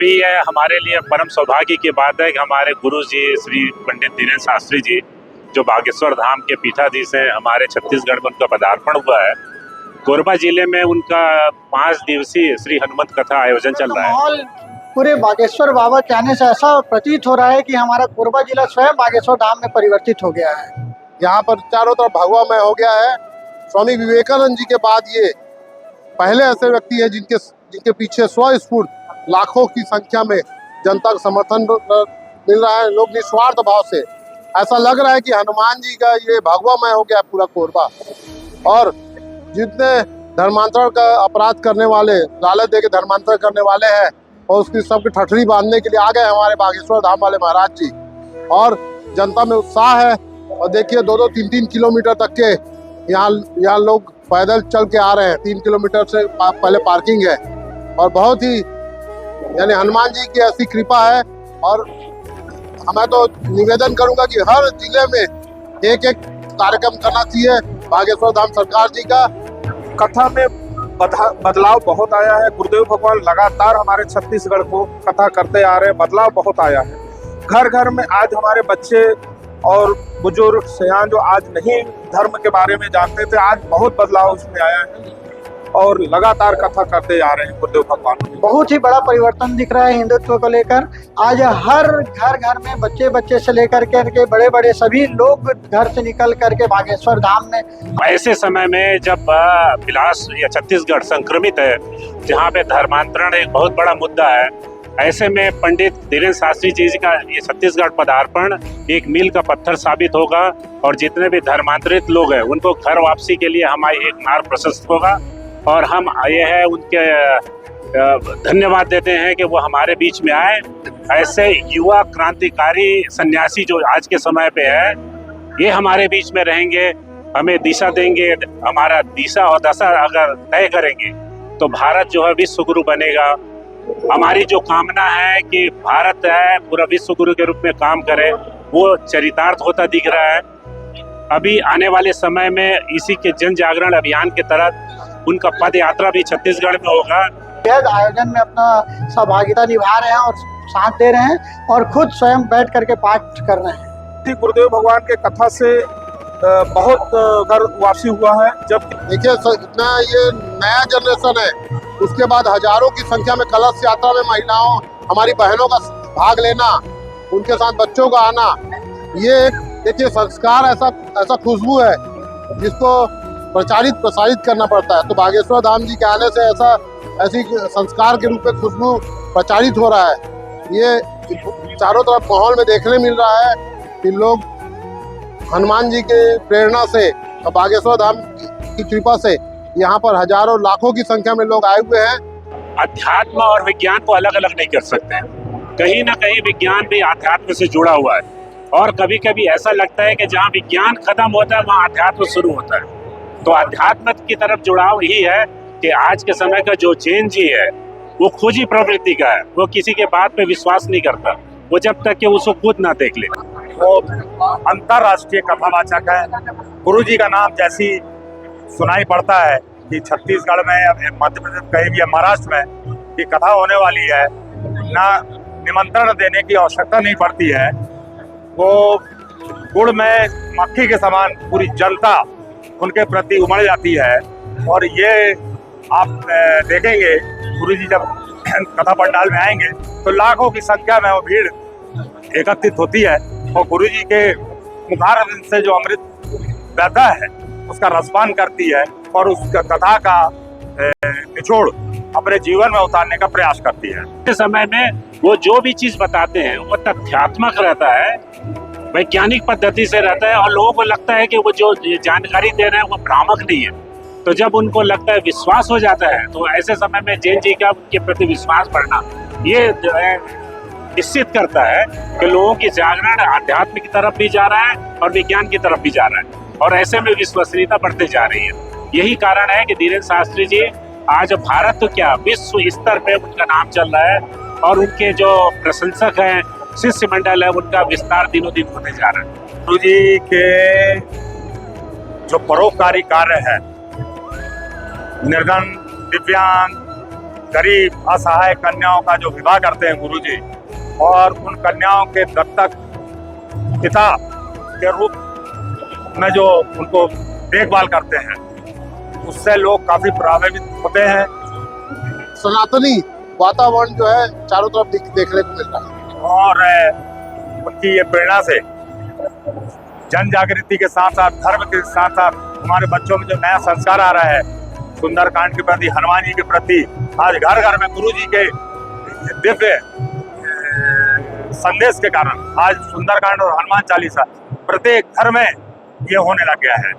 भी है हमारे लिए परम सौभाग्य की बात है कि हमारे गुरु जी श्री पंडित धीरेन्द्र शास्त्री जी जो बागेश्वर धाम के पीठाधीश हैं, हमारे छत्तीसगढ़ में उनका पदार्पण हुआ है। कोरबा जिले में उनका 5 दिवसीय श्री हनुमत कथा आयोजन चल रहा है। माहौल पूरे बागेश्वर बाबा के आने से ऐसा प्रतीत हो रहा है कि हमारा कोरबा जिला स्वयं बागेश्वर धाम में परिवर्तित हो गया है। यहाँ पर चारों तरफ भगवामय हो गया है। स्वामी विवेकानंद जी के बाद ये पहले ऐसे व्यक्ति हैं जिनके पीछे स्वस्फूर्त लाखों की संख्या में जनता का समर्थन मिल रहा है। लोग निस्वार्थ भाव से, ऐसा लग रहा है कि हनुमान जी का ये भगवामय हो गया पूरा कोरबा। और जितने धर्मांतरण का अपराध करने वाले, लालच दे के धर्मांतरण करने वाले हैं और उसकी सबकी ठठरी बांधने के लिए आ गए हमारे बागेश्वर धाम वाले महाराज जी। और जनता में उत्साह है। और देखिए 2-2, 3-3 किलोमीटर तक के यहाँ लोग पैदल चल के आ रहे हैं। 3 किलोमीटर से पहले पार्किंग है। और बहुत ही यानी हनुमान जी की ऐसी कृपा है। और मैं तो निवेदन करूंगा कि हर जिले में एक कार्यक्रम करना चाहिए बागेश्वर धाम सरकार जी का। कथा में बदलाव बहुत आया है। गुरुदेव भगवान लगातार हमारे छत्तीसगढ़ को कथा करते आ रहे हैं। बदलाव बहुत आया है। घर घर में आज हमारे बच्चे और बुजुर्ग सयान जो आज नहीं धर्म के बारे में जानते थे, आज बहुत बदलाव उसमें आया है और लगातार कथा करते आ रहे हैं गुरुदेव भगवान। बहुत ही बड़ा परिवर्तन दिख रहा है हिंदुत्व को लेकर। आज हर घर में बच्चे से लेकर के बड़े बड़े सभी लोग घर से निकल करके बागेश्वर धाम में। ऐसे समय में जब बिलास या छत्तीसगढ़ संक्रमित है, जहाँ पे धर्मांतरण एक बहुत बड़ा मुद्दा है, ऐसे में पंडित धीरेन्द्र शास्त्री जी का ये छत्तीसगढ़ पदार्पण एक मील का पत्थर साबित होगा। और जितने भी धर्मांतरित लोग हैं उनको घर वापसी के लिए हमारी एक मार्ग प्रशस्त होगा। और हम ये है उनके धन्यवाद देते हैं कि वो हमारे बीच में आए। ऐसे युवा क्रांतिकारी सन्यासी जो आज के समय पे है, ये हमारे बीच में रहेंगे, हमें दिशा देंगे। हमारा दिशा और दशा अगर तय करेंगे तो भारत जो है विश्व गुरु बनेगा। हमारी जो कामना है कि भारत है पूरा विश्व गुरु के रूप में काम करे, वो चरितार्थ होता दिख रहा है। अभी आने वाले समय में इसी के जन जागरण अभियान के तहत उनका पद यात्रा भी छत्तीसगढ़ में होगा। आयोजन में अपना सहभागिता निभा रहे हैं और साथ दे रहे हैं और खुद स्वयं बैठ करके पाठ कर रहे हैं। गुरुदेव भगवान के कथा से बहुत घर वापसी हुआ है। जब देखिए इतना ये नया जनरेशन है, उसके बाद हजारों की संख्या में कलश यात्रा में महिलाओं, हमारी बहनों का भाग लेना, उनके साथ बच्चों का आना, ये एक देखिए संस्कार ऐसा खुशबू है जिसको प्रसारित करना पड़ता है। तो बागेश्वर धाम जी के आने से ऐसी संस्कार के रूप में खुशबू प्रचारित हो रहा है। ये चारों तरफ माहौल में देखने मिल रहा है कि लोग हनुमान जी के प्रेरणा से और बागेश्वर धाम की कृपा से यहाँ पर हजारों लाखों की संख्या में लोग आए हुए हैं। अध्यात्म और विज्ञान को अलग अलग नहीं कर सकते। कहीं ना कहीं विज्ञान भी अध्यात्म से जुड़ा हुआ है। और कभी कभी ऐसा लगता है कि जहाँ विज्ञान खत्म होता है वहाँ अध्यात्म शुरू होता है। तो अध्यात्म की तरफ जुड़ाव यही है कि आज के समय का जो जैन जी है वो खोजी प्रवृत्ति का है। वो किसी के बात पे विश्वास नहीं करता, वो जब तक कि उसको खुद ना देख ले। वो अंतरराष्ट्रीय कथावाचक है। गुरु जी का नाम जैसी सुनाई पड़ता है कि छत्तीसगढ़ में, मध्य प्रदेश कहीं भी, महाराष्ट्र में कि कथा होने वाली है, ना निमंत्रण देने की आवश्यकता नहीं पड़ती है। वो गुड़ में मक्खी के समान पूरी जनता उनके प्रति उमड़ जाती है। और ये आप देखेंगे गुरु जी जब कथा पंडाल में आएंगे तो लाखों की संख्या में वो भीड़ एकत्रित होती है और गुरु जी के मुखारविंद से जो अमृत बहता है उसका रसपान करती है और उस कथा का निचोड़ अपने जीवन में उतारने का प्रयास करती है। इस समय में वो जो भी चीज बताते हैं वो तथ्यात्मक रहता है, वैज्ञानिक पद्धति से रहता है। और लोगों को लगता है कि वो जो जानकारी दे रहे हैं वो भ्रामक नहीं है। तो जब उनको लगता है, विश्वास हो जाता है, तो ऐसे समय में जैन जी का उनके प्रति विश्वास बढ़ना ये निश्चित करता है कि लोगों की जागरण आध्यात्म की तरफ भी जा रहा है और विज्ञान की तरफ भी जा रहा है। और ऐसे में विश्वसनीयता बढ़ते जा रही है। यही कारण है कि धीरेन्द्र शास्त्री जी आज भारत तो क्या विश्व स्तर पे उनका नाम चल रहा है। और उनके जो प्रशंसक हैं, शिष्य मंडल है, उनका विस्तार दिनों दिन होते जा रहा है। गुरु जी के जो परोपकारी कार्य है, निर्धन, दिव्यांग, गरीब असहाय कन्याओं का जो विवाह करते हैं गुरुजी, और उन कन्याओं के दत्तक पिता के रूप में जो उनको देखभाल करते हैं, उससे लोग काफी प्रभावित होते हैं। सनातनी वातावरण जो है चारों तरफ देखने को मिल रहा है। और उनकी ये प्रेरणा से जन जागृति के साथ साथ, धर्म के साथ साथ हमारे बच्चों में जो नया संस्कार आ रहा है सुंदरकांड के प्रति, हनुमान जी के प्रति, आज घर घर में गुरु जी के दिव्य संदेश के कारण आज सुंदरकांड और हनुमान चालीसा प्रत्येक घर में ये होने लग गया है।